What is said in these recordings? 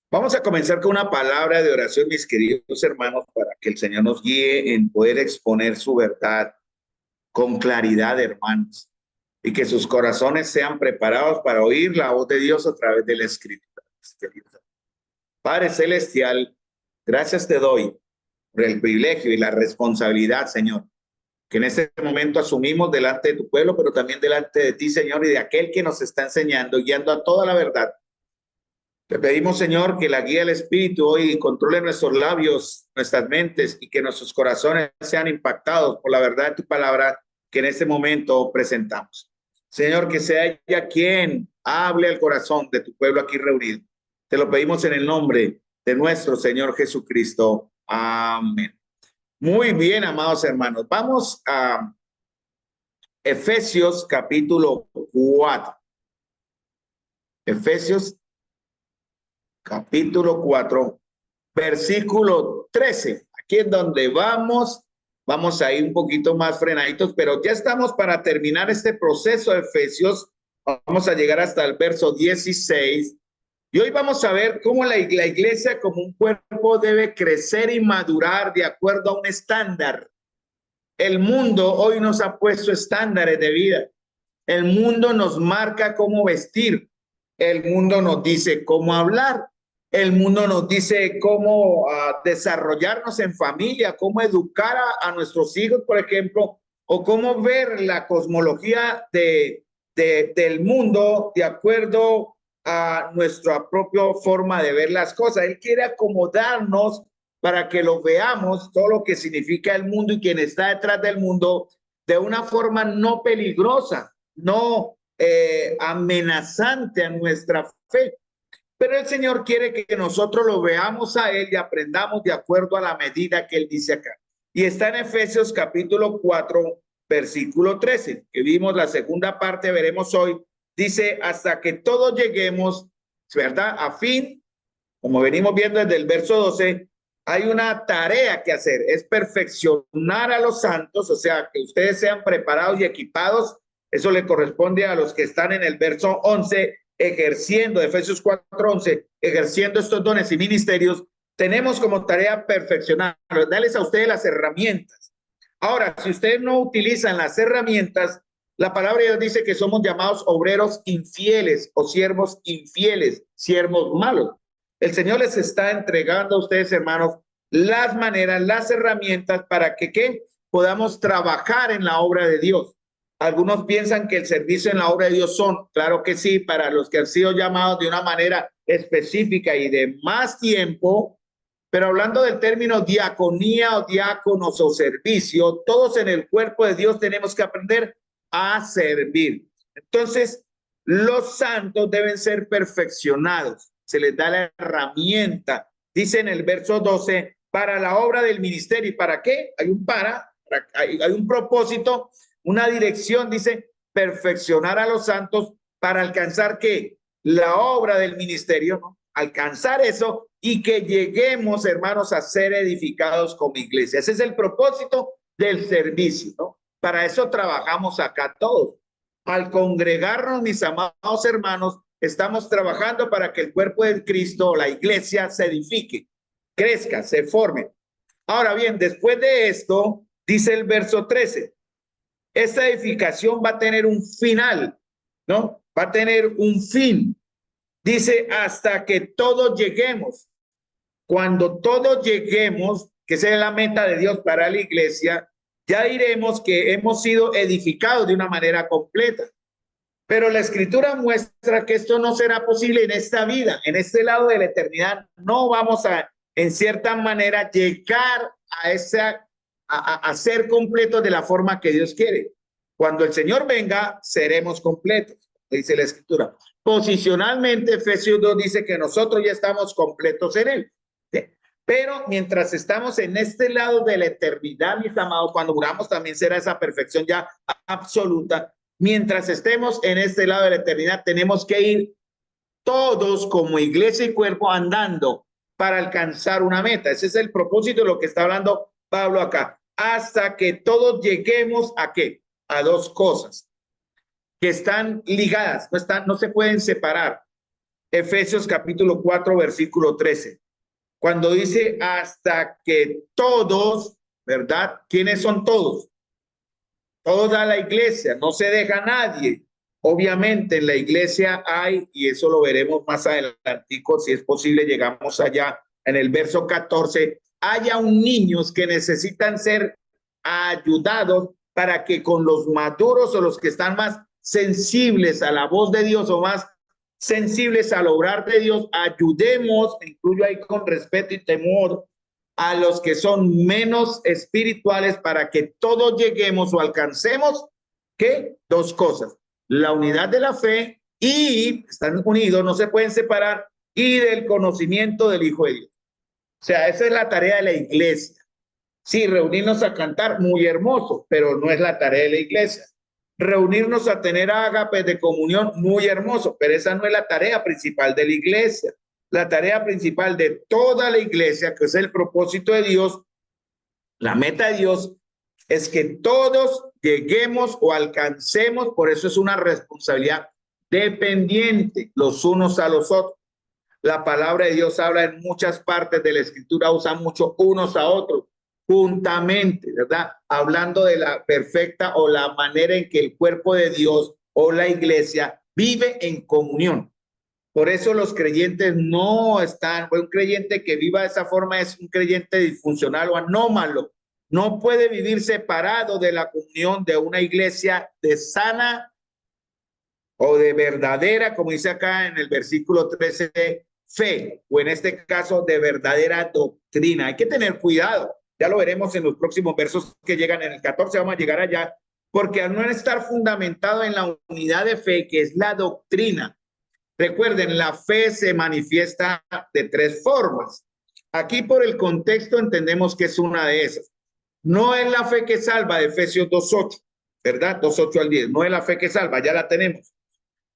Vamos a comenzar con una palabra de oración, mis queridos hermanos, para que el Señor nos guíe en poder exponer su verdad con claridad, hermanos, y que sus corazones sean preparados para oír la voz de Dios a través de la Escritura. Padre Celestial, gracias te doy por el privilegio y la responsabilidad, Señor, que en este momento asumimos delante de tu pueblo, pero también delante de ti, Señor, y de aquel que nos está enseñando, guiando a toda la verdad. Te pedimos, Señor, que la guía del Espíritu hoy controle nuestros labios, nuestras mentes y que nuestros corazones sean impactados por la verdad de tu palabra que en este momento presentamos. Señor, que sea ella quien hable al corazón de tu pueblo aquí reunido. Te lo pedimos en el nombre de nuestro Señor Jesucristo. Amén. Muy bien, amados hermanos. Vamos a Efesios capítulo 4. Efesios capítulo 4, versículo 13. Aquí es donde vamos a ir un poquito más frenaditos, pero ya estamos para terminar este proceso de Efesios. Vamos a llegar hasta el verso 16. Y hoy vamos a ver cómo la iglesia como un cuerpo debe crecer y madurar de acuerdo a un estándar. El mundo hoy nos ha puesto estándares de vida. El mundo nos marca cómo vestir. El mundo nos dice cómo hablar. El mundo nos dice cómo desarrollarnos en familia, cómo educar a nuestros hijos, por ejemplo, o cómo ver la cosmología del mundo de acuerdo a nuestra propia forma de ver las cosas. Él quiere acomodarnos para que lo veamos, todo lo que significa el mundo y quien está detrás del mundo, de una forma no peligrosa, no amenazante a nuestra fe. Pero el Señor quiere que nosotros lo veamos a Él y aprendamos de acuerdo a la medida que Él dice acá. Y está en Efesios capítulo 4, versículo 13, que vimos la segunda parte, veremos hoy. Dice, hasta que todos lleguemos, ¿verdad? A fin, como venimos viendo desde el verso 12, hay una tarea que hacer, es perfeccionar a los santos, o sea, que ustedes sean preparados y equipados. Eso le corresponde a los que están en el verso 11, ejerciendo, Efesios 4:11, ejerciendo estos dones y ministerios. Tenemos como tarea perfeccionar, darles a ustedes las herramientas. Ahora, si ustedes no utilizan las herramientas, la palabra de Dios dice que somos llamados obreros infieles o siervos infieles, siervos malos. El Señor les está entregando a ustedes, hermanos, las maneras, las herramientas para que ¿qué? Podamos trabajar en la obra de Dios. Algunos piensan que el servicio en la obra de Dios son, claro que sí, para los que han sido llamados de una manera específica y de más tiempo, pero hablando del término diaconía o diáconos o servicio, todos en el cuerpo de Dios tenemos que aprender a servir. Entonces, los santos deben ser perfeccionados. Se les da la herramienta. Dice en el verso 12, para la obra del ministerio. ¿Y para qué? Hay un propósito, una dirección, dice, perfeccionar a los santos para alcanzar ¿qué? La obra del ministerio, ¿no? Alcanzar eso y que lleguemos, hermanos, a ser edificados como iglesia. Ese es el propósito del servicio, ¿no? Para eso trabajamos acá todos. Al congregarnos, mis amados hermanos, estamos trabajando para que el cuerpo de Cristo, la iglesia, se edifique, crezca, se forme. Ahora bien, después de esto, dice el verso 13, esta edificación va a tener un final, ¿no? Va a tener un fin. Dice, hasta que todos lleguemos. Cuando todos lleguemos, que esa es la meta de Dios para la iglesia, ya diremos que hemos sido edificados de una manera completa. Pero la escritura muestra que esto no será posible en esta vida, en este lado de la eternidad. No vamos a, en cierta manera, llegar a ser completos de la forma que Dios quiere. Cuando el Señor venga, seremos completos, dice la escritura. Posicionalmente, Efesios 2 dice que nosotros ya estamos completos en Él. ¿Sí? Pero mientras estamos en este lado de la eternidad, mis amados, cuando muramos también será esa perfección ya absoluta. Mientras estemos en este lado de la eternidad, tenemos que ir todos como iglesia y cuerpo andando para alcanzar una meta. Ese es el propósito de lo que está hablando Pablo acá. Hasta que todos lleguemos a ¿qué? A dos cosas que están ligadas, no se pueden separar. Efesios capítulo 4, versículo 13. Cuando dice hasta que todos, ¿verdad? ¿Quiénes son todos? Toda la iglesia, no se deja nadie. Obviamente en la iglesia hay, y eso lo veremos más adelantico, si es posible, llegamos allá en el verso 14, hay aún niños que necesitan ser ayudados para que con los maduros o los que están más sensibles a la voz de Dios o más sensibles al obrar de Dios, ayudemos, incluyo ahí con respeto y temor, a los que son menos espirituales para que todos lleguemos o alcancemos, ¿qué? Dos cosas, la unidad de la fe y, están unidos, no se pueden separar, y del conocimiento del Hijo de Dios. O sea, esa es la tarea de la iglesia. Sí, reunirnos a cantar, muy hermoso, pero no es la tarea de la iglesia. Reunirnos a tener ágapes de comunión, muy hermoso, pero esa no es la tarea principal de la iglesia. La tarea principal de toda la iglesia, que es el propósito de Dios, la meta de Dios, es que todos lleguemos o alcancemos, por eso es una responsabilidad dependiente los unos a los otros. La palabra de Dios habla en muchas partes de la escritura, usa mucho unos a otros, juntamente, ¿verdad? Hablando de la perfecta o la manera en que el cuerpo de Dios o la iglesia vive en comunión. Por eso los creyentes no están, un creyente que viva de esa forma es un creyente disfuncional o anómalo. No puede vivir separado de la comunión de una iglesia de sana o de verdadera, como dice acá en el versículo 13, fe, o en este caso de verdadera doctrina. Hay que tener cuidado, ya lo veremos en los próximos versos que llegan en el 14, vamos a llegar allá, porque al no estar fundamentado en la unidad de fe, que es la doctrina, recuerden, la fe se manifiesta de tres formas. Aquí por el contexto entendemos que es una de esas. No es la fe que salva, de Efesios 2:8, ¿verdad? 2:8 al 10, no es la fe que salva, ya la tenemos.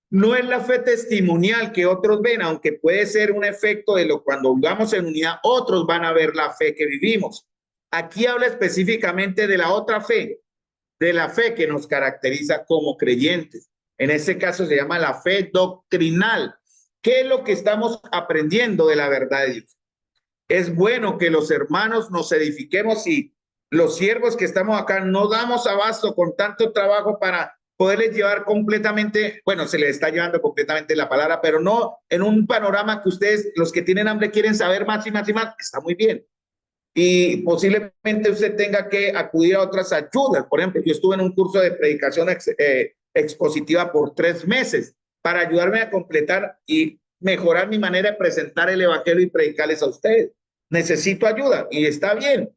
No es la fe testimonial que otros ven, aunque puede ser un efecto de lo cuando vivamos en unidad, otros van a ver la fe que vivimos. Aquí habla específicamente de la otra fe, de la fe que nos caracteriza como creyentes. En este caso se llama la fe doctrinal. ¿Qué es lo que estamos aprendiendo de la verdad de Dios? Es bueno que los hermanos nos edifiquemos y los siervos que estamos acá no damos abasto con tanto trabajo para poderles llevar completamente, bueno, se les está llevando completamente la palabra, pero no en un panorama que ustedes, los que tienen hambre, quieren saber más y más y más. Está muy bien. Y posiblemente usted tenga que acudir a otras ayudas. Por ejemplo, yo estuve en un curso de predicación expositiva por 3 meses para ayudarme a completar y mejorar mi manera de presentar el evangelio y predicarles a ustedes. Necesito ayuda y está bien.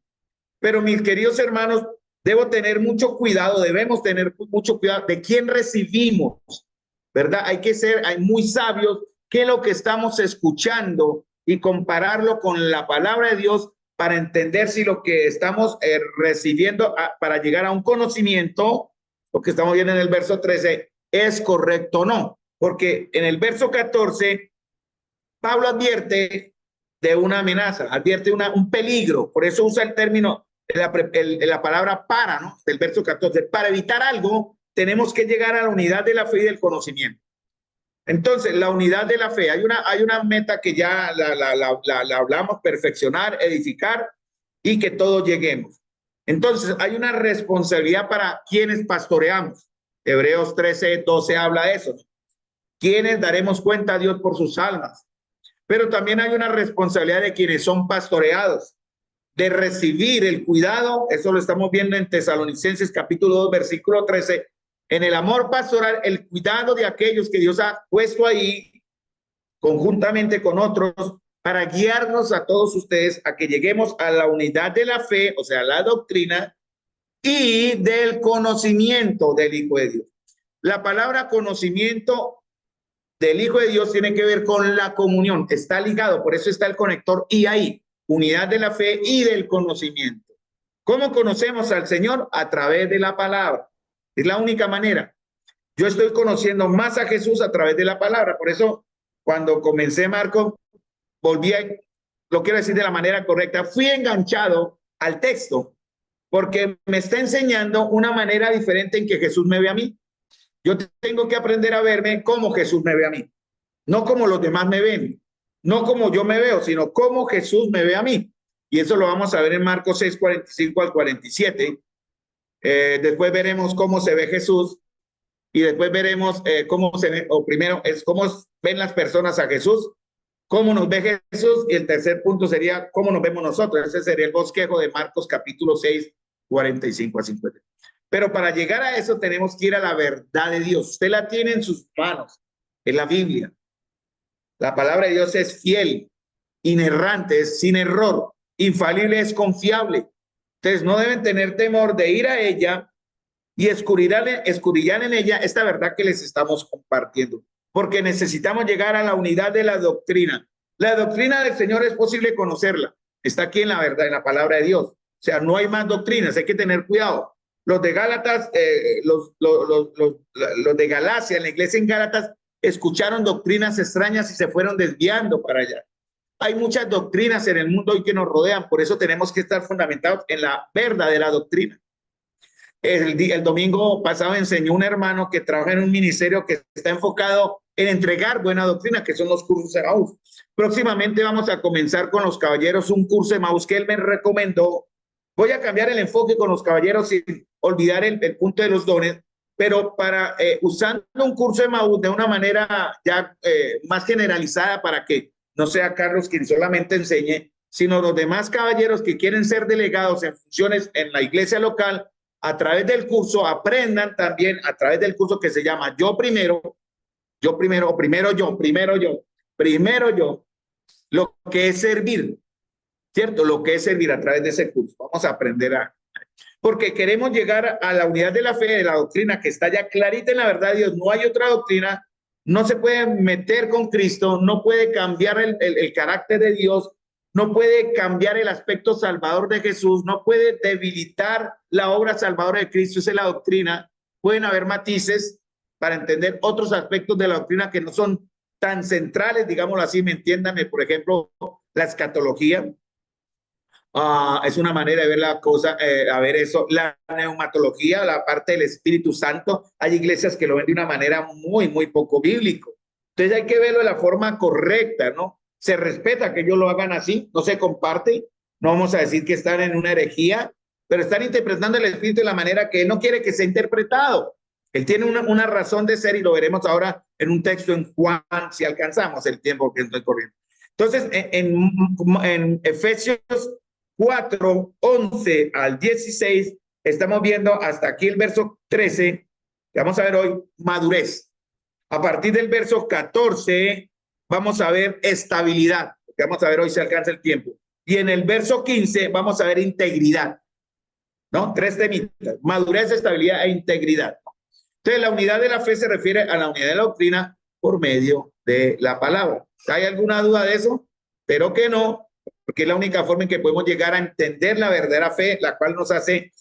Pero mis queridos hermanos, debo tener mucho cuidado, debemos tener mucho cuidado de quién recibimos, ¿verdad? Hay que ser muy sabios que lo que estamos escuchando y compararlo con la palabra de Dios para entender si lo que estamos recibiendo para llegar a un conocimiento, lo que estamos viendo en el verso 13, es correcto o no. Porque en el verso 14, Pablo advierte de una amenaza, advierte un peligro, por eso usa el término, la palabra para, ¿no? Del verso 14, para evitar algo, tenemos que llegar a la unidad de la fe y del conocimiento. Entonces, la unidad de la fe, hay una meta que ya la hablamos, perfeccionar, edificar y que todos lleguemos. Entonces, hay una responsabilidad para quienes pastoreamos. Hebreos 13:12 habla de eso. Quienes daremos cuenta a Dios por sus almas. Pero también hay una responsabilidad de quienes son pastoreados, de recibir el cuidado. Eso lo estamos viendo en Tesalonicenses capítulo 2, versículo 13. En el amor pastoral, el cuidado de aquellos que Dios ha puesto ahí conjuntamente con otros para guiarnos a todos ustedes a que lleguemos a la unidad de la fe, o sea, la doctrina y del conocimiento del Hijo de Dios. La palabra conocimiento del Hijo de Dios tiene que ver con la comunión, está ligado, por eso está el conector y ahí, unidad de la fe y del conocimiento. ¿Cómo conocemos al Señor? A través de la palabra. Es la única manera. Yo estoy conociendo más a Jesús a través de la palabra. Por eso, cuando comencé, Marco, lo quiero decir de la manera correcta, fui enganchado al texto porque me está enseñando una manera diferente en que Jesús me ve a mí. Yo tengo que aprender a verme como Jesús me ve a mí. no como los demás me ven, no como yo me veo, sino como Jesús me ve a mí. Y eso lo vamos a ver en Marcos 6, 45 al 47. Después veremos cómo se ve Jesús y después veremos cómo se ve, o primero es cómo ven las personas a Jesús, cómo nos ve Jesús, y el tercer punto sería cómo nos vemos nosotros. Ese sería el bosquejo de Marcos capítulo 6, 45 a 50. Pero para llegar a eso tenemos que ir a la verdad de Dios. Usted la tiene en sus manos, en la Biblia. La palabra de Dios es fiel, inerrante, es sin error, infalible, es confiable. Entonces no deben tener temor de ir a ella y escudriñar en ella esta verdad que les estamos compartiendo, porque necesitamos llegar a la unidad de la doctrina. La doctrina del Señor es posible conocerla, está aquí en la verdad, en la palabra de Dios. O sea, no hay más doctrinas, hay que tener cuidado. Los de Gálatas, los de Galacia, en la iglesia en Gálatas, escucharon doctrinas extrañas y se fueron desviando para allá. Hay muchas doctrinas en el mundo hoy que nos rodean, por eso tenemos que estar fundamentados en la verdadera doctrina. El domingo pasado enseñó un hermano que trabaja en un ministerio que está enfocado en entregar buena doctrina, que son los cursos de Emaús. Próximamente vamos a comenzar con los caballeros un curso de Emaús que él me recomendó. Voy a cambiar el enfoque con los caballeros sin olvidar el punto de los dones, pero para usando un curso de Emaús de una manera ya más generalizada para que no sea Carlos quien solamente enseñe, sino los demás caballeros que quieren ser delegados en funciones en la iglesia local, a través del curso aprendan también a través del curso que se llama Yo Primero, lo que es servir, ¿cierto? Lo que es servir a través de ese curso. Vamos a aprender porque queremos llegar a la unidad de la fe, de la doctrina que está ya clarita en la verdad de Dios. No hay otra doctrina, no se puede meter con Cristo, no puede cambiar el carácter de Dios, no puede cambiar el aspecto salvador de Jesús, no puede debilitar la obra salvadora de Cristo. Esa es la doctrina. Pueden haber matices para entender otros aspectos de la doctrina que no son tan centrales, digámoslo así, me entiéndame, por ejemplo, la escatología. Es una manera de ver la cosa, a ver eso, la neumatología, la parte del Espíritu Santo. Hay iglesias que lo ven de una manera muy poco bíblico. Entonces hay que verlo de la forma correcta, ¿no? Se respeta que ellos lo hagan así, no se comparte, no vamos a decir que están en una herejía, pero están interpretando el Espíritu de la manera que él no quiere que sea interpretado. Él tiene una razón de ser y lo veremos ahora en un texto en Juan, si alcanzamos el tiempo que estoy corriendo. Entonces, en Efesios 4, 11 al 16, estamos viendo hasta aquí el verso 13, que vamos a ver hoy, madurez. A partir del verso 14, vamos a ver estabilidad, que vamos a ver hoy si alcanza el tiempo. Y en el verso 15 vamos a ver integridad, ¿no? Tres temitas, madurez, estabilidad e integridad. Entonces, la unidad de la fe se refiere a la unidad de la doctrina por medio de la palabra. ¿Hay alguna duda de eso? Pero que no, porque es la única forma en que podemos llegar a entender la verdadera fe, la cual nos hace,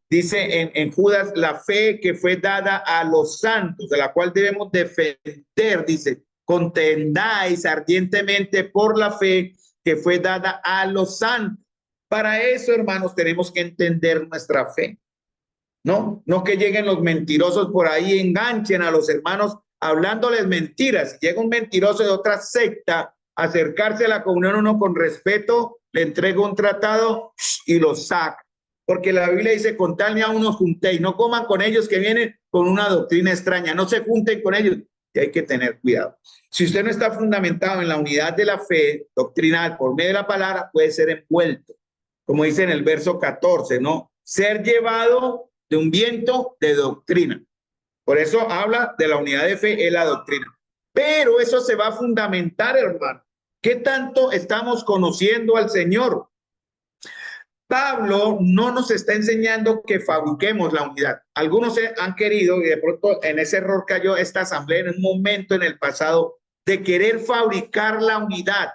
dice en Judas, la fe que fue dada a los santos, de la cual debemos defender, dice, contendáis ardientemente por la fe que fue dada a los santos. Para eso, hermanos, tenemos que entender nuestra fe. No que lleguen los mentirosos por ahí y enganchen a los hermanos hablándoles mentiras. Llega un mentiroso de otra secta a acercarse a la comunión, uno con respeto le entrega un tratado y lo saca. Porque la Biblia dice, con tal ni a unos juntéis, no coman con ellos que vienen con una doctrina extraña, no se junten con ellos. Y hay que tener cuidado. Si usted no está fundamentado en la unidad de la fe doctrinal por medio de la palabra, puede ser envuelto, como dice en el verso 14, ¿no? Ser llevado de un viento de doctrina. Por eso habla de la unidad de fe en la doctrina. Pero eso se va a fundamentar, hermano. ¿Qué tanto estamos conociendo al Señor? Pablo no nos está enseñando que fabriquemos la unidad. Algunos han querido, y de pronto en ese error cayó esta asamblea en un momento en el pasado, de querer fabricar la unidad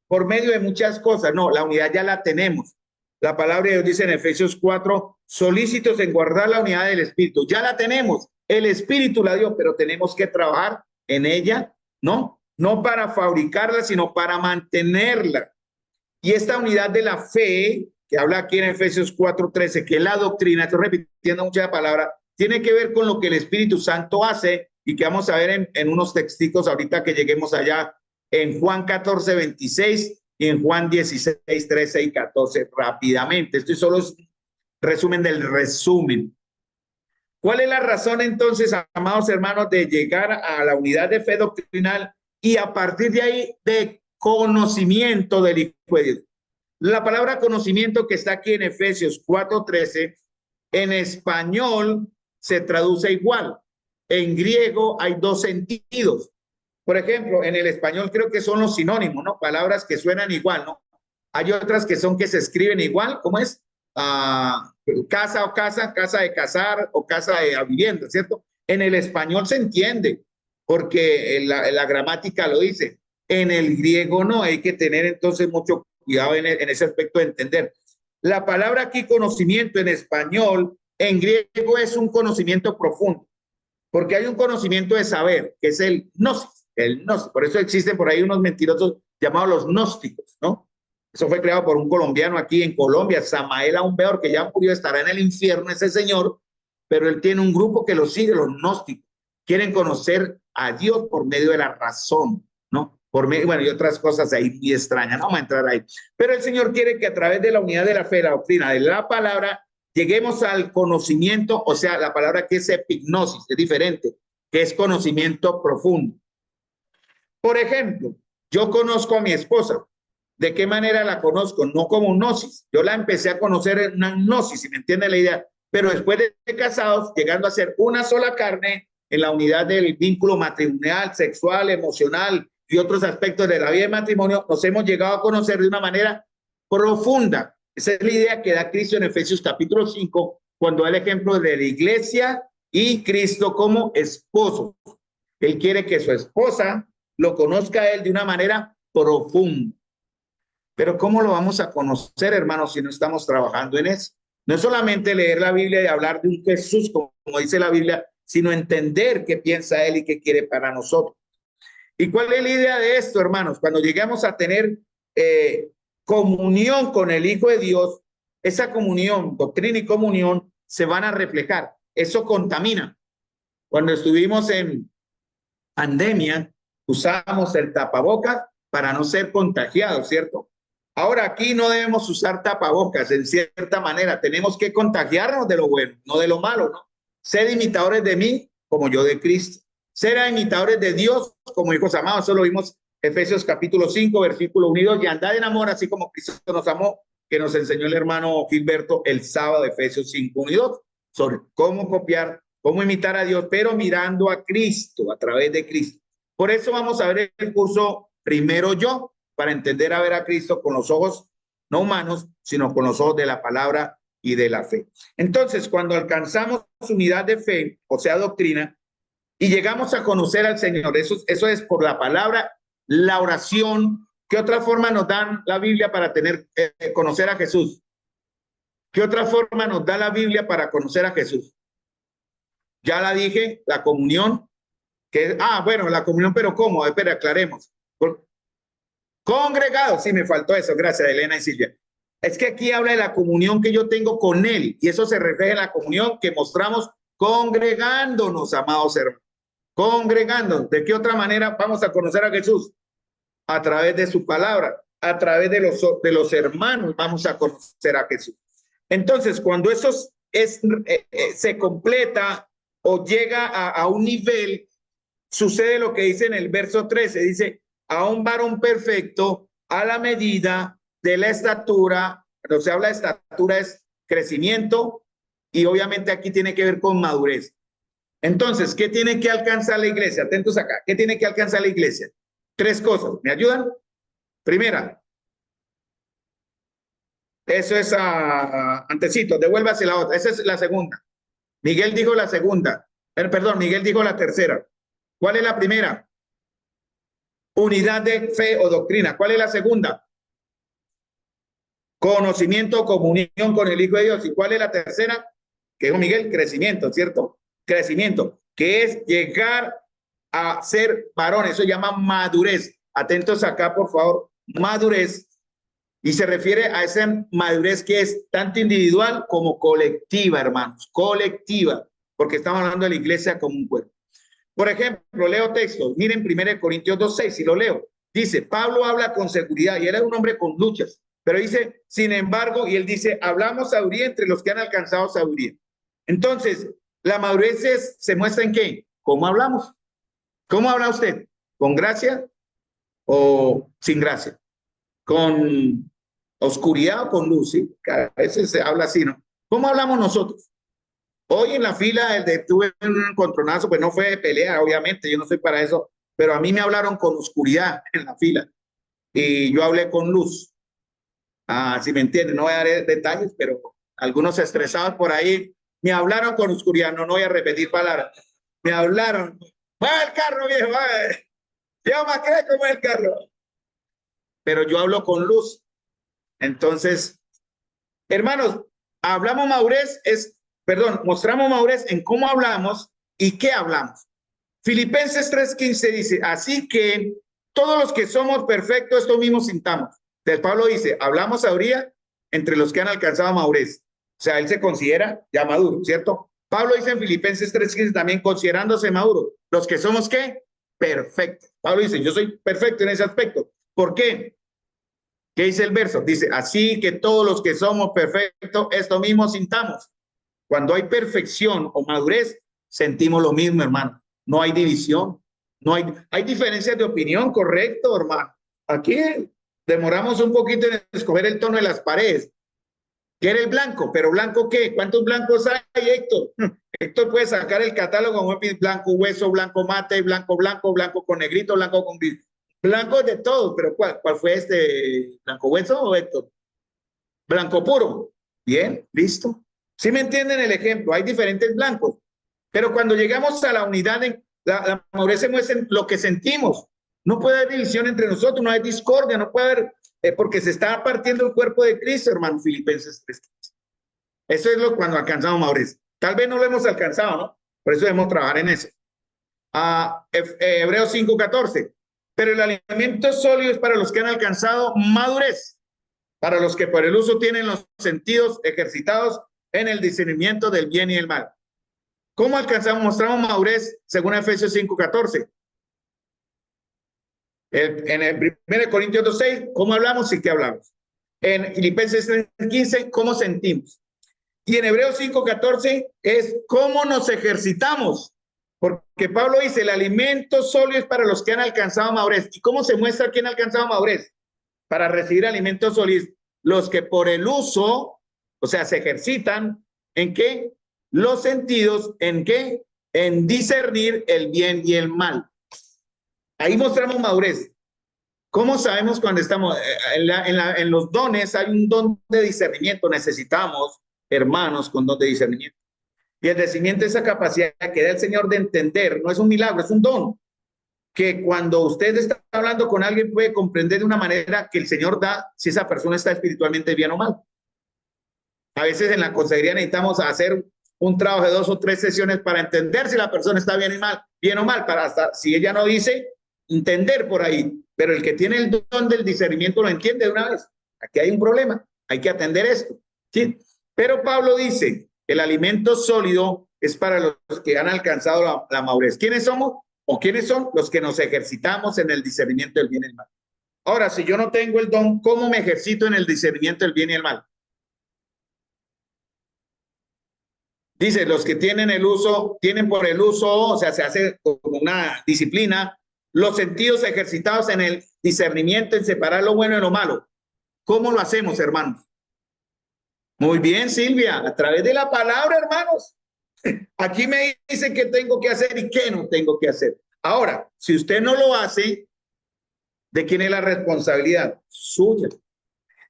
por medio de muchas cosas. No, la unidad ya la tenemos. La palabra de Dios dice en Efesios 4, solícitos en guardar la unidad del Espíritu. Ya la tenemos, el Espíritu la dio, pero tenemos que trabajar en ella, ¿no? No para fabricarla, sino para mantenerla. Y esta unidad de la fe, que habla aquí en Efesios 4:13, que es la doctrina, estoy repitiendo muchas palabras, tiene que ver con lo que el Espíritu Santo hace y que vamos a ver en unos texticos ahorita que lleguemos allá en Juan 14, 26 y en Juan 16, 13 y 14 rápidamente. Esto solo es resumen del resumen. ¿Cuál es la razón entonces, amados hermanos, de llegar a la unidad de fe doctrinal y a partir de ahí de conocimiento del Hijo de Dios? La palabra conocimiento que está aquí en Efesios 4:13, en español se traduce igual. En griego hay dos sentidos. Por ejemplo, en el español creo que son los sinónimos, ¿no? Palabras que suenan igual, ¿no? Hay otras que son que se escriben igual, ¿cómo es? Casa o casa, casa de casar o casa de vivienda, ¿cierto? En el español se entiende, porque la gramática lo dice. En el griego no, hay que tener entonces mucho cuidado en ese aspecto de entender. La palabra aquí conocimiento en español, en griego es un conocimiento profundo, porque hay un conocimiento de saber, que es el gnosis, por eso existen por ahí unos mentirosos llamados los gnósticos, ¿no? Eso fue creado por un colombiano aquí en Colombia, Samael Aumbeor, que ya murió, estará en el infierno ese señor, pero él tiene un grupo que lo sigue, los gnósticos. Quieren conocer a Dios por medio de la razón, ¿no? Por medio, bueno, y otras cosas ahí muy extrañas, no vamos a entrar ahí. Pero el Señor quiere que a través de la unidad de la fe, la doctrina, de la palabra, lleguemos al conocimiento, o sea, la palabra que es epignosis, es diferente, que es conocimiento profundo. Por ejemplo, yo conozco a mi esposa. ¿De qué manera la conozco? No como gnosis. Yo la empecé a conocer en una gnosis, si me entiende la idea. Pero después de casados, llegando a ser una sola carne en la unidad del vínculo matrimonial, sexual, emocional y otros aspectos de la vida de matrimonio, nos hemos llegado a conocer de una manera profunda. Esa es la idea que da Cristo en Efesios capítulo 5, cuando da el ejemplo de la iglesia y Cristo como esposo. Él quiere que su esposa lo conozca a él de una manera profunda. Pero ¿cómo lo vamos a conocer, hermanos, si no estamos trabajando en eso? No es solamente leer la Biblia y hablar de un Jesús, como dice la Biblia, sino entender qué piensa Él y qué quiere para nosotros. ¿Y cuál es la idea de esto, hermanos? Cuando llegamos a tener comunión con el Hijo de Dios, esa comunión, doctrina y comunión, se van a reflejar. Eso contamina. Cuando estuvimos en pandemia, usamos el tapabocas para no ser contagiados, ¿cierto? Ahora aquí no debemos usar tapabocas, en cierta manera, tenemos que contagiarnos de lo bueno, no de lo malo, ¿no? Sed imitadores de mí como yo de Cristo. Ser imitadores de Dios como hijos amados, eso lo vimos Efesios capítulo 5, versículo 1 y 2, y andad en amor así como Cristo nos amó, que nos enseñó el hermano Gilberto el sábado de Efesios 5, 1 y 2, sobre cómo copiar, cómo imitar a Dios, pero mirando a Cristo, a través de Cristo. Por eso vamos a ver el curso Primero Yo, para entender a ver a Cristo con los ojos no humanos, sino con los ojos de la palabra y de la fe. Entonces, cuando alcanzamos unidad de fe, o sea, doctrina, y llegamos a conocer al Señor, eso es por la palabra, la oración. ¿Qué otra forma nos dan la Biblia para conocer a Jesús? ¿Qué otra forma nos da la Biblia para conocer a Jesús? Ya la dije, la comunión, bueno, la comunión, pero ¿cómo? Espera, aclaremos. Congregado, sí, me faltó eso, gracias Elena y Silvia. Es que aquí habla de la comunión que yo tengo con Él, y eso se refleja en la comunión que mostramos congregándonos, amados hermanos. Congregándonos. ¿De qué otra manera vamos a conocer a Jesús? A través de su palabra, a través de los hermanos vamos a conocer a Jesús. Entonces, cuando eso se completa o llega a un nivel, sucede lo que dice en el verso 13, dice, a un varón perfecto a la medida de la estatura. Cuando se habla de estatura es crecimiento y obviamente aquí tiene que ver con madurez. Entonces, ¿qué tiene que alcanzar la iglesia? Atentos acá. ¿Qué tiene que alcanzar la iglesia? Tres cosas. ¿Me ayudan? Primera, eso es antecito, devuélvase la otra. Esa es la segunda. Miguel dijo la segunda. Perdón, Miguel dijo la tercera. ¿Cuál es la primera? Unidad de fe o doctrina. ¿Cuál es la segunda? Conocimiento o comunión con el Hijo de Dios. ¿Y cuál es la tercera? Que dijo Miguel, crecimiento, ¿cierto? Crecimiento, que es llegar a ser varón. Eso se llama madurez. Atentos acá, por favor. Madurez. Y se refiere a esa madurez que es tanto individual como colectiva, hermanos. Colectiva. Porque estamos hablando de la iglesia como un cuerpo. Por ejemplo, leo textos. Miren 1 Corintios 2:6, si lo leo. Dice, Pablo habla con seguridad y él es un hombre con luchas, pero dice, sin embargo, y él dice, hablamos sabiduría entre los que han alcanzado sabiduría. Entonces, la madurez se muestra en qué, cómo hablamos. ¿Cómo habla usted? ¿Con gracia o sin gracia? ¿Con oscuridad o con luz? ¿Sí? A veces se habla así, ¿no? ¿Cómo hablamos nosotros? Hoy en la fila, tuve un encontronazo, pues no fue de pelea, obviamente, yo no soy para eso, pero a mí me hablaron con oscuridad en la fila y yo hablé con luz. Si me entienden, no voy a dar detalles, pero algunos estresados por ahí me hablaron con oscuridad, no voy a repetir palabras. Me hablaron, va el carro, viejo, va. Yo me quedé como el carro. Pero yo hablo con luz. Entonces, hermanos, hablamos madurez, mostramos madurez en cómo hablamos y qué hablamos. Filipenses 3:15 dice, así que todos los que somos perfectos, esto mismo sintamos. Entonces Pablo dice, hablamos sabiduría entre los que han alcanzado madurez. O sea, él se considera ya maduro, ¿cierto? Pablo dice en Filipenses 3:15 también, considerándose maduro. Los que somos, ¿qué? Perfectos. Pablo dice, yo soy perfecto en ese aspecto. ¿Por qué? ¿Qué dice el verso? Dice, así que todos los que somos perfectos, esto mismo sintamos. Cuando hay perfección o madurez, sentimos lo mismo, hermano. No hay división, hay diferencias de opinión, correcto, hermano. Aquí demoramos un poquito en escoger el tono de las paredes. ¿Quiere el blanco? ¿Pero blanco qué? ¿Cuántos blancos hay, Héctor? Héctor puede sacar el catálogo, blanco hueso, blanco mate, blanco con negrito, blanco con gris. Blanco de todos, pero ¿cuál fue este? ¿Blanco hueso o Héctor? Blanco puro. Bien, listo. ¿Sí me entienden el ejemplo? Hay diferentes blancos. Pero cuando llegamos a la unidad, la madurez se muestra en lo que sentimos. No puede haber división entre nosotros, no hay discordia, no puede haber, porque se está partiendo el cuerpo de Cristo, hermano, Filipenses 3:15. Eso es cuando alcanzamos madurez. Tal vez no lo hemos alcanzado, ¿no? Por eso debemos trabajar en eso. Hebreos 5:14. Pero el alimento sólido es para los que han alcanzado madurez, para los que por el uso tienen los sentidos ejercitados en el discernimiento del bien y el mal. ¿Cómo alcanzamos? Mostramos madurez según Efesios 5:14. En el 1 Corintios 2:6, ¿cómo hablamos y qué hablamos? En Filipenses 3:15, ¿cómo sentimos? Y en Hebreos 5:14 es cómo nos ejercitamos. Porque Pablo dice, el alimento sólido es para los que han alcanzado madurez. ¿Y cómo se muestra quién ha alcanzado madurez? Para recibir alimentos sólidos, los que por el uso, o sea, se ejercitan, ¿en qué? Los sentidos, ¿en qué? En discernir el bien y el mal. Ahí mostramos madurez. ¿Cómo sabemos cuando estamos en los dones? Hay un don de discernimiento. Necesitamos hermanos con don de discernimiento. Y el discernimiento es esa capacidad que da el Señor de entender. No es un milagro, es un don. Que cuando usted está hablando con alguien puede comprender de una manera que el Señor da si esa persona está espiritualmente bien o mal. A veces en la consejería necesitamos hacer un trabajo de 2 o 3 sesiones para entender si la persona está bien o mal, para hasta, si ella no dice, entender por ahí. Pero el que tiene el don del discernimiento lo entiende de una vez. Aquí hay un problema, hay que atender esto, ¿sí? Pero Pablo dice, el alimento sólido es para los que han alcanzado la madurez. ¿Quiénes somos? ¿O quiénes son? Los que nos ejercitamos en el discernimiento del bien y el mal. Ahora, si yo no tengo el don, ¿cómo me ejercito en el discernimiento del bien y el mal? Dice, los que tienen por el uso, o sea, se hace como una disciplina, los sentidos ejercitados en el discernimiento, en separar lo bueno de lo malo. ¿Cómo lo hacemos, hermanos? Muy bien, Silvia, a través de la palabra, hermanos. Aquí me dice qué tengo que hacer y qué no tengo que hacer. Ahora, si usted no lo hace, ¿de quién es la responsabilidad? Suya.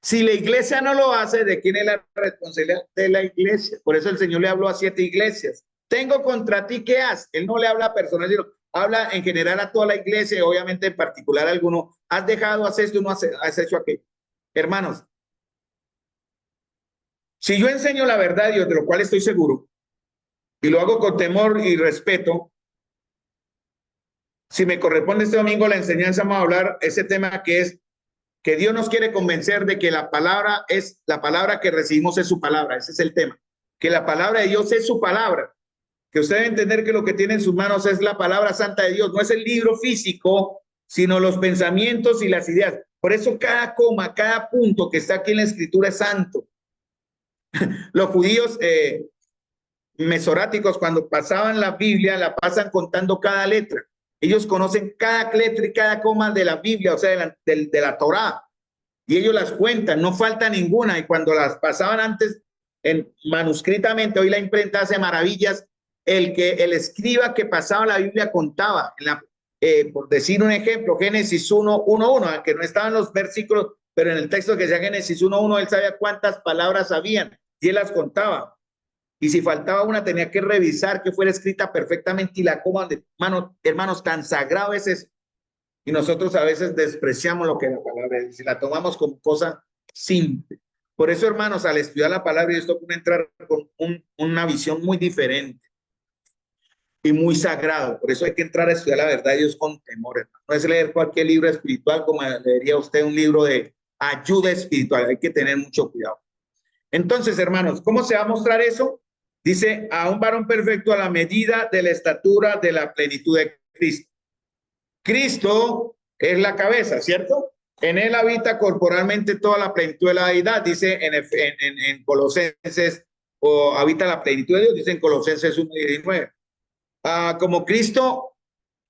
Si la iglesia no lo hace, ¿de quién es la responsabilidad? De la iglesia. Por eso el Señor le habló a 7 iglesias. Tengo contra ti, ¿qué haces? Él no le habla a personas, sino habla en general a toda la iglesia, y obviamente en particular a alguno. Has dejado, has esto, no has hecho aquello. Hermanos, si yo enseño la verdad, Dios, de lo cual estoy seguro, y lo hago con temor y respeto, si me corresponde este domingo la enseñanza, vamos a hablar ese tema que es que Dios nos quiere convencer de que la palabra que recibimos es su palabra. Ese es el tema. Que la palabra de Dios es su palabra. que usted debe entender que lo que tiene en sus manos es la palabra santa de Dios, no es el libro físico, sino los pensamientos y las ideas. Por eso cada coma, cada punto que está aquí en la escritura es santo. Los judíos mesoráticos, cuando pasaban la Biblia, la pasan contando cada letra. Ellos conocen cada letra y cada coma de la Biblia, o sea, de la Torá, y ellos las cuentan, no falta ninguna. Y cuando las pasaban antes en manuscritamente, hoy la imprenta hace maravillas. El escriba que pasaba la Biblia contaba, por decir un ejemplo, Génesis 1:1, aunque no estaban los versículos, pero en el texto que decía Génesis 1:1, él sabía cuántas palabras habían y él las contaba. Y si faltaba una, tenía que revisar que fuera escrita perfectamente y la coma de hermanos, tan sagrado es eso. Y nosotros a veces despreciamos lo que la palabra dice, la tomamos como cosa simple. Por eso, hermanos, al estudiar la palabra, esto puede entrar con una visión muy diferente y muy sagrado. Por eso hay que entrar a estudiar la verdad de Dios con temor, hermano. No es leer cualquier libro espiritual como leería usted un libro de ayuda espiritual. Hay que tener mucho cuidado. Entonces, hermanos, ¿cómo se va a mostrar eso? Dice, a un varón perfecto a la medida de la estatura de la plenitud de Cristo. Cristo es la cabeza, ¿cierto? En él habita corporalmente toda la plenitud de la deidad, dice en Colosenses, o habita la plenitud de Dios, dice en Colosenses 1:19. Como Cristo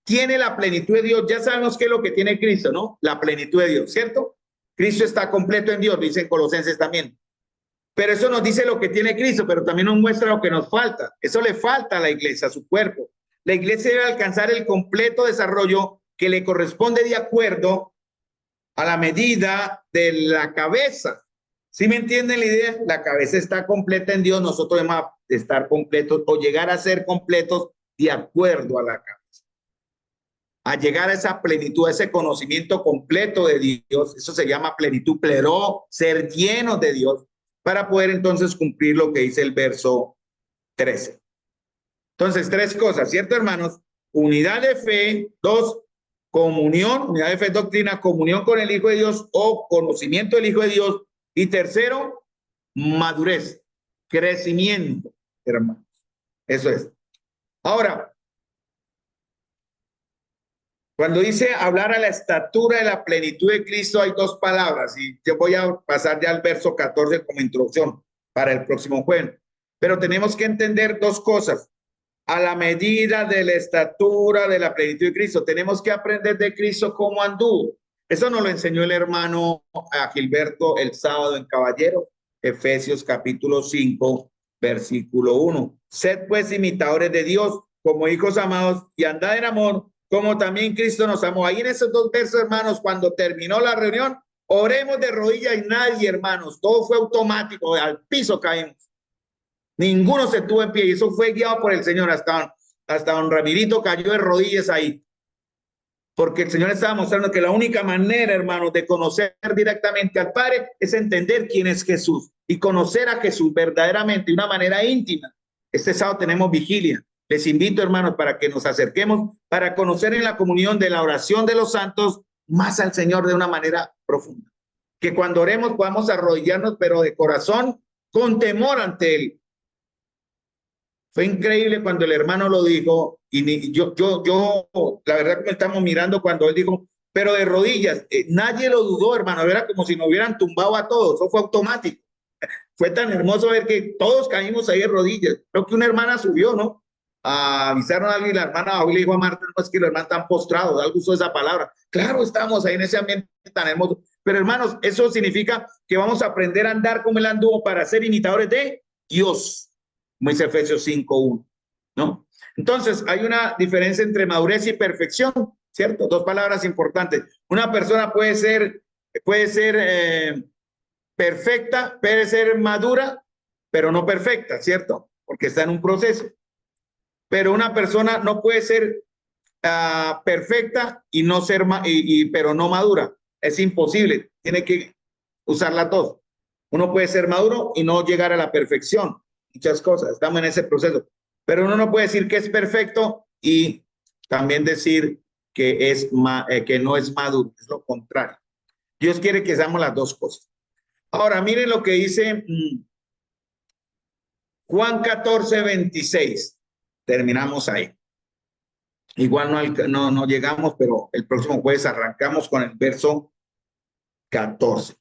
tiene la plenitud de Dios, ya sabemos qué es lo que tiene Cristo, ¿no? La plenitud de Dios, ¿cierto? Cristo está completo en Dios, dice en Colosenses también. Pero eso nos dice lo que tiene Cristo, pero también nos muestra lo que nos falta. Eso le falta a la iglesia, a su cuerpo. La iglesia debe alcanzar el completo desarrollo que le corresponde de acuerdo a la medida de la cabeza. ¿Sí me entienden la idea? La cabeza está completa en Dios, nosotros debemos estar completos o llegar a ser completos de acuerdo a la cabeza. A llegar a esa plenitud, a ese conocimiento completo de Dios, eso se llama plenitud, pleró, ser llenos de Dios, para poder entonces cumplir lo que dice el verso 13. Entonces, tres cosas, ¿cierto, hermanos? Unidad de fe, dos, comunión, unidad de fe, doctrina, comunión con el Hijo de Dios o conocimiento del Hijo de Dios. Y tercero, madurez, crecimiento, hermanos. Eso es. Ahora, cuando dice hablar a la estatura de la plenitud de Cristo, hay dos palabras, y yo voy a pasar ya al verso 14 como introducción para el próximo jueves. Pero tenemos que entender dos cosas. A la medida de la estatura de la plenitud de Cristo, tenemos que aprender de Cristo cómo anduvo. Eso nos lo enseñó el hermano a Gilberto el sábado en Caballero, Efesios capítulo 5, versículo 1. Sed pues imitadores de Dios como hijos amados y andad en amor, como también Cristo nos amó. Ahí en esos dos versos, hermanos, cuando terminó la reunión, oremos de rodillas y nadie, hermanos, todo fue automático, al piso caímos. Ninguno se tuvo en pie y eso fue guiado por el Señor. Hasta don Ramirito cayó de rodillas ahí. Porque el Señor estaba mostrando que la única manera, hermanos, de conocer directamente al Padre es entender quién es Jesús y conocer a Jesús verdaderamente de una manera íntima. Este sábado tenemos vigilia. Les invito, hermanos, para que nos acerquemos para conocer en la comunión de la oración de los santos más al Señor de una manera profunda. Que cuando oremos podamos arrodillarnos, pero de corazón, con temor ante Él. Fue increíble cuando el hermano lo dijo y yo, la verdad que me estamos mirando cuando él dijo, pero de rodillas, nadie lo dudó, hermano, era como si nos hubieran tumbado a todos, eso fue automático. Fue tan hermoso ver que todos caímos ahí de rodillas. Creo que una hermana subió, ¿no? Avisaron a alguien, la hermana hoy le dijo a Marta, no es que los hermanos están postrados, algo usó esa palabra. Claro, estamos ahí en ese ambiente tan hermoso. Pero hermanos, eso significa que vamos a aprender a andar como él anduvo para ser imitadores de Dios. Como dice Efesios 5:1, ¿no? Entonces, hay una diferencia entre madurez y perfección, ¿cierto? Dos palabras importantes. Una persona puede ser perfecta, puede ser madura, pero no perfecta, ¿cierto? Porque está en un proceso. Pero una persona no puede ser perfecta y no ser, pero no madura. Es imposible. Tiene que usar las dos. Uno puede ser maduro y no llegar a la perfección. Muchas cosas, estamos en ese proceso, pero uno no puede decir que es perfecto y también decir que que no es maduro, es lo contrario. Dios quiere que seamos las dos cosas. Ahora, miren lo que dice Juan 14:26. terminamos ahí. Igual no llegamos, pero el próximo jueves arrancamos con el verso 14.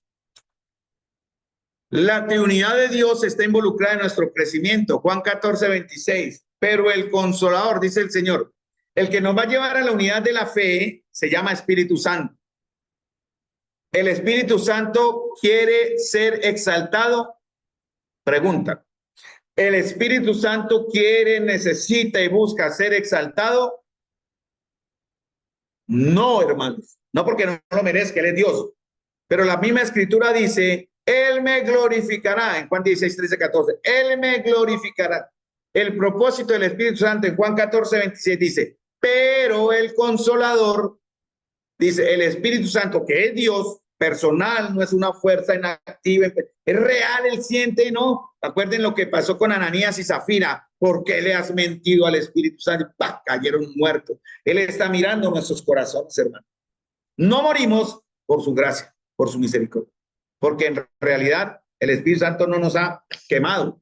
La Trinidad de Dios está involucrada en nuestro crecimiento. Juan 14:26. Pero el Consolador, dice el Señor, el que nos va a llevar a la unidad de la fe, se llama Espíritu Santo. ¿El Espíritu Santo quiere ser exaltado? Pregunta. ¿El Espíritu Santo quiere, necesita y busca ser exaltado? No, hermanos. No porque no lo merezca, Él es Dios. Pero la misma Escritura dice, Él me glorificará, en Juan 16, 13, 14. Él me glorificará. El propósito del Espíritu Santo en Juan 14, 26 dice, pero el Consolador, dice, el Espíritu Santo, que es Dios, personal, no es una fuerza inactiva, es real, Él siente, ¿no? Acuerden lo que pasó con Ananías y Zafira. ¿Por qué le has mentido al Espíritu Santo? ¡Pah! Cayeron muertos. Él está mirando nuestros corazones, hermano. No morimos por su gracia, por su misericordia, porque en realidad el Espíritu Santo no nos ha quemado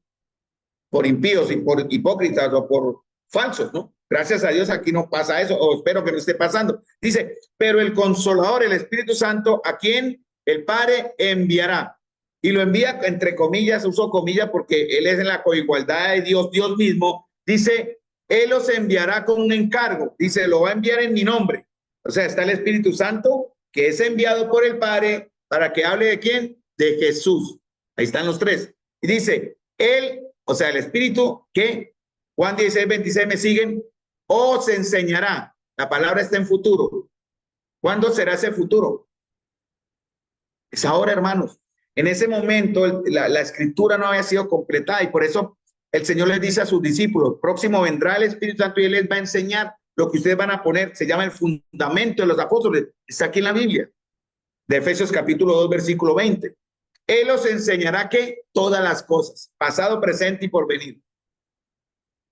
por impíos y por hipócritas o por falsos, ¿no? Gracias a Dios aquí no pasa eso, o espero que no esté pasando. Dice, pero el Consolador, el Espíritu Santo, ¿a quien el Padre enviará? Y lo envía entre comillas, uso comillas porque Él es en la coigualdad de Dios, Dios mismo. Dice, Él los enviará con un encargo. Dice, lo va a enviar en mi nombre. O sea, está el Espíritu Santo, que es enviado por el Padre, para que hable ¿de quién? De Jesús. Ahí están los tres. Y dice, Él, o sea, el Espíritu, que Juan 16, 26, ¿me siguen? Os enseñará. La palabra está en futuro. ¿Cuándo será ese futuro? Es ahora, hermanos. En ese momento la escritura no había sido completada y por eso el Señor les dice a sus discípulos, próximo vendrá el Espíritu Santo y Él les va a enseñar lo que ustedes van a poner. Se llama el fundamento de los apóstoles. Está aquí en la Biblia, de Efesios capítulo 2, versículo 20. Él os enseñará que todas las cosas, pasado, presente y por venir.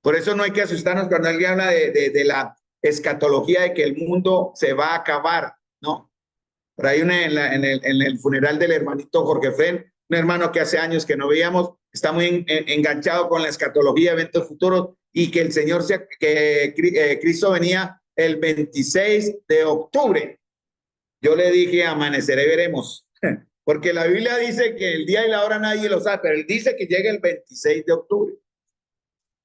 Por eso no hay que asustarnos cuando alguien habla de la escatología, de que el mundo se va a acabar, ¿no? Por ahí en el funeral del hermanito Jorge Fren, un hermano que hace años que no veíamos, está muy enganchado con la escatología, eventos futuros, y que el Señor, Cristo venía el 26 de octubre. Yo le dije, amaneceré, veremos. Porque la Biblia dice que el día y la hora nadie lo sabe, pero Él dice que llega el 26 de octubre.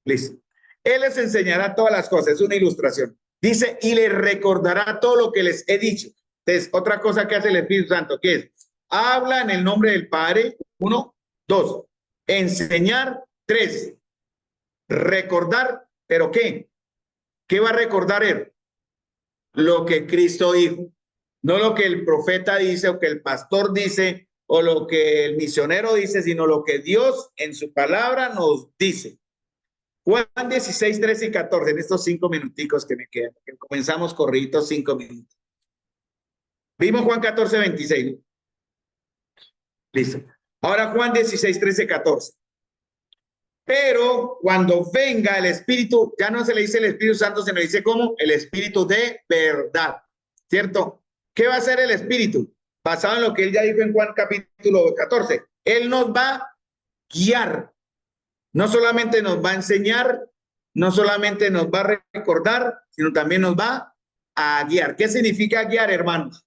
Listo. Él les enseñará todas las cosas, es una ilustración. Dice, y les recordará todo lo que les he dicho. Entonces, otra cosa que hace el Espíritu Santo, que es, habla en el nombre del Padre, 1, 2, enseñar, 3, recordar, ¿pero qué? ¿Qué va a recordar Él? Lo que Cristo dijo, no lo que el profeta dice o que el pastor dice o lo que el misionero dice, sino lo que Dios en su palabra nos dice. Juan 16, 13 y 14, en estos 5 minuticos que me quedan, que comenzamos corriditos 5 minutos. Vimos Juan 14, 26. Listo. Ahora Juan 16, 13, 14. Pero cuando venga el Espíritu, ya no se le dice el Espíritu Santo, se le dice como el Espíritu de verdad, ¿cierto? ¿Qué va a hacer el Espíritu? Basado en lo que él ya dijo en Juan capítulo 14. Él nos va a guiar. No solamente nos va a enseñar, no solamente nos va a recordar, sino también nos va a guiar. ¿Qué significa guiar, hermanos?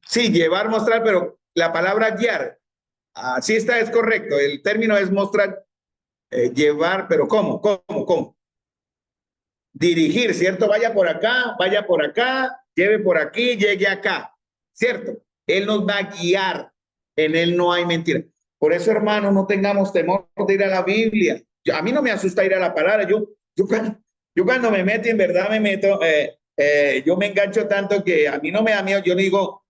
Sí, llevar, mostrar, pero la palabra guiar, así está, es correcto. El término es mostrar, llevar, pero ¿cómo? Dirigir, ¿cierto? Vaya por acá, lleve por aquí, llegue acá, ¿cierto? Él nos va a guiar, en Él no hay mentira. Por eso, hermano, no tengamos temor de ir a la Biblia. A mí no me asusta ir a la palabra. Yo cuando me meto, en verdad me meto, yo me engancho tanto que a mí no me da miedo. Yo digo,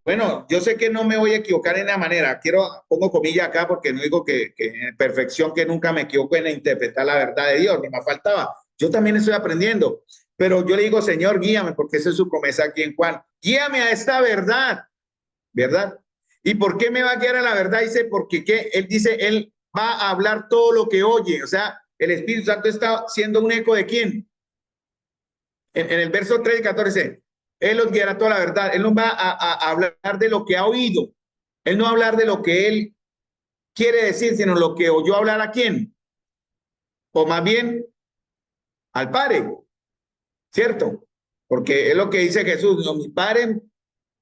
bueno, yo sé que no me voy a equivocar en la manera. Pongo comillas acá porque no digo que en perfección, que nunca me equivoco en interpretar la verdad de Dios, ni me faltaba. Yo también estoy aprendiendo. Pero yo le digo, Señor, guíame, porque esa es su promesa aquí en Juan. Guíame a esta verdad, ¿verdad? ¿Y por qué me va a guiar a la verdad? Dice, porque ¿qué? Él dice, Él va a hablar todo lo que oye. O sea, el Espíritu Santo está siendo un eco de ¿quién? En el verso 3 y 14, Él los guiará toda la verdad. Él no va a hablar de lo que ha oído. Él no va a hablar de lo que Él quiere decir, sino lo que oyó hablar a quién, o más bien al Padre, ¿cierto? Porque es lo que dice Jesús, no, mi Padre,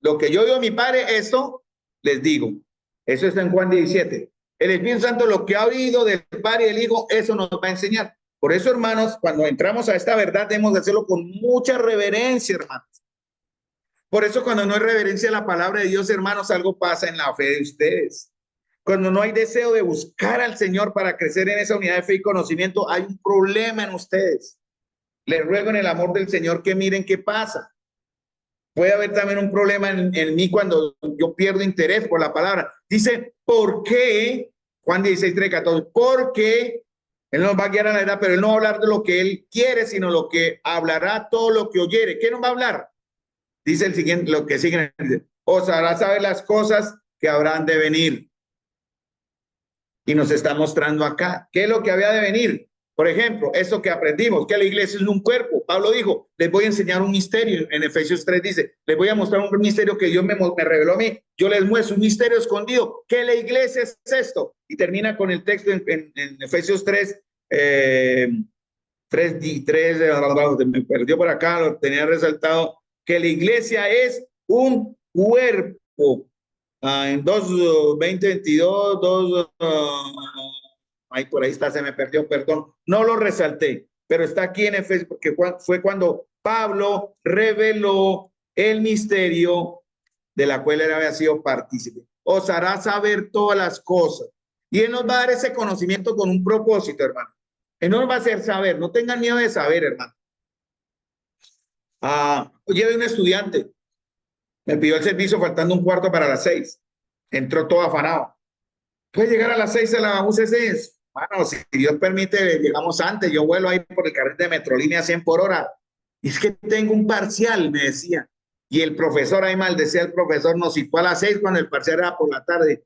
lo que yo oigo a mi Padre, esto les digo. Eso está en Juan 17. El Espíritu Santo lo que ha oído del Padre y del Hijo, eso nos va a enseñar. Por eso, hermanos, cuando entramos a esta verdad, debemos de hacerlo con mucha reverencia, hermanos. Por eso, cuando no hay reverencia a la palabra de Dios, hermanos, algo pasa en la fe de ustedes. Cuando no hay deseo de buscar al Señor para crecer en esa unidad de fe y conocimiento, hay un problema en ustedes. Les ruego en el amor del Señor que miren qué pasa. Puede haber también un problema en mí cuando yo pierdo interés por la palabra. Dice, ¿por qué? Juan 16, 3, 14. Porque Él nos va a guiar a la verdad, pero Él no va a hablar de lo que Él quiere, sino lo que hablará todo lo que oyere. ¿Qué nos va a hablar? Dice el siguiente, lo que sigue. Os hará saber las cosas que habrán de venir. Y nos está mostrando acá. ¿Qué es lo que había de venir? Por ejemplo, eso que aprendimos, que la iglesia es un cuerpo. Pablo dijo, les voy a enseñar un misterio. En Efesios 3 dice, les voy a mostrar un misterio que Dios me reveló a mí. Yo les muestro un misterio escondido. ¿Qué la iglesia es esto? Y termina con el texto en Efesios 3, 3, me perdió por acá, lo tenía resaltado, que la iglesia es un cuerpo. En 2, 20, 22, 2, ahí por ahí está, se me perdió, perdón, no lo resalté, pero está aquí en Efesios, porque fue cuando Pablo reveló el misterio de la cual él había sido partícipe. Os hará saber todas las cosas. Y él nos va a dar ese conocimiento con un propósito, hermano. Él no nos va a hacer saber, no tengan miedo de saber, hermano. Lleve un estudiante, me pidió el servicio faltando un cuarto para las 6. Entró todo afanado. Puede llegar a las 6 a la UCC. Bueno, si Dios permite, llegamos antes. Yo vuelo ahí por el carril de Metrolínea 100 por hora. Y es que tengo un parcial, me decía. Y el profesor, ahí maldecía el profesor, nos citó a las 6 cuando el parcial era por la tarde.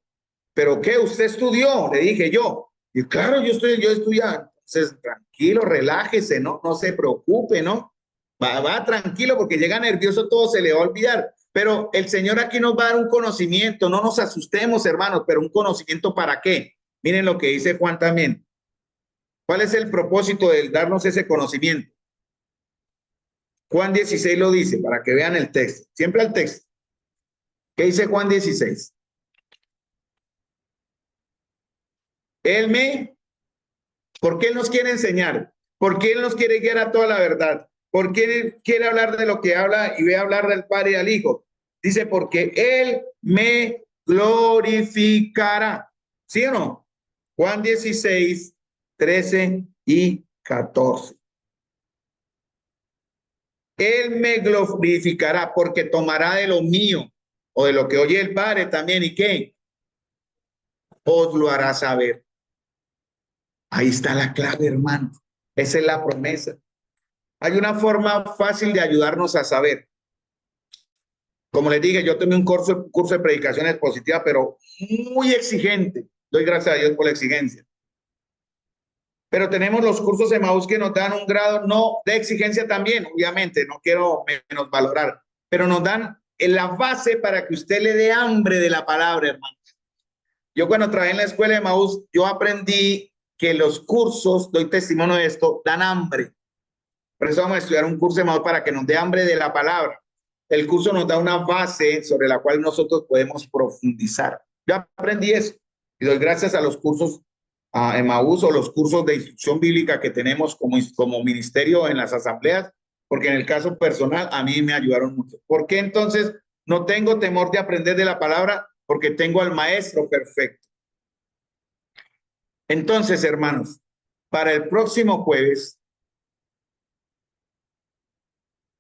¿Pero qué? ¿Usted estudió? Le dije yo. Y claro, yo estudiando. Entonces, tranquilo, relájese, ¿no? No se preocupe, ¿no? Va tranquilo porque llega nervioso, todo se le va a olvidar. Pero el Señor aquí nos va a dar un conocimiento, no nos asustemos, hermanos, pero un conocimiento ¿para qué? Miren lo que dice Juan también. ¿Cuál es el propósito de darnos ese conocimiento? Juan 16 lo dice, para que vean el texto. Siempre el texto. ¿Qué dice Juan 16? ¿Por qué Él nos quiere enseñar? ¿Por qué Él nos quiere guiar a toda la verdad? ¿Por qué Él quiere hablar de lo que habla y ve hablar del Padre y al Hijo? Dice, porque Él me glorificará. ¿Sí o no? Juan 16, 13 y 14. Él me glorificará porque tomará de lo mío o de lo que oye el Padre también. ¿Y qué? Os lo hará saber. Ahí está la clave, hermano. Esa es la promesa. Hay una forma fácil de ayudarnos a saber. Como les dije, yo tomé un curso de predicación expositiva, pero muy exigente. Doy gracias a Dios por la exigencia. Pero tenemos los cursos de Emaús que nos dan un grado no de exigencia también, obviamente, no quiero menos valorar, pero nos dan la base para que usted le dé hambre de la palabra, hermano. Yo cuando trabajé en la escuela de Emaús, yo aprendí que los cursos, doy testimonio de esto, dan hambre. Por eso vamos a estudiar un curso de Emaús para que nos dé hambre de la palabra. El curso nos da una base sobre la cual nosotros podemos profundizar. Yo aprendí eso y doy gracias a los cursos a Emaús o los cursos de instrucción bíblica que tenemos como ministerio en las asambleas, porque en el caso personal a mí me ayudaron mucho. ¿Por qué entonces no tengo temor de aprender de la palabra? Porque tengo al maestro perfecto. Entonces, hermanos, para el próximo jueves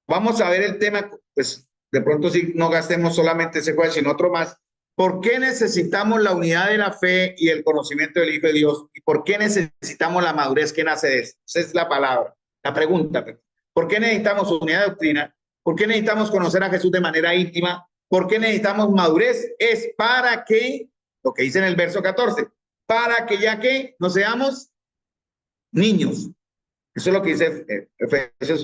vamos a ver el tema, pues de pronto sí no gastemos solamente ese jueves, sino otro más. ¿Por qué necesitamos la unidad de la fe y el conocimiento del Hijo de Dios? ¿Y por qué necesitamos la madurez que nace de esto? Esa es la palabra, la pregunta. ¿Por qué necesitamos unidad de doctrina? ¿Por qué necesitamos conocer a Jesús de manera íntima? ¿Por qué necesitamos madurez? Es para que, lo que dice en el verso 14, para que ya que no seamos niños. Eso es lo que dice Efesios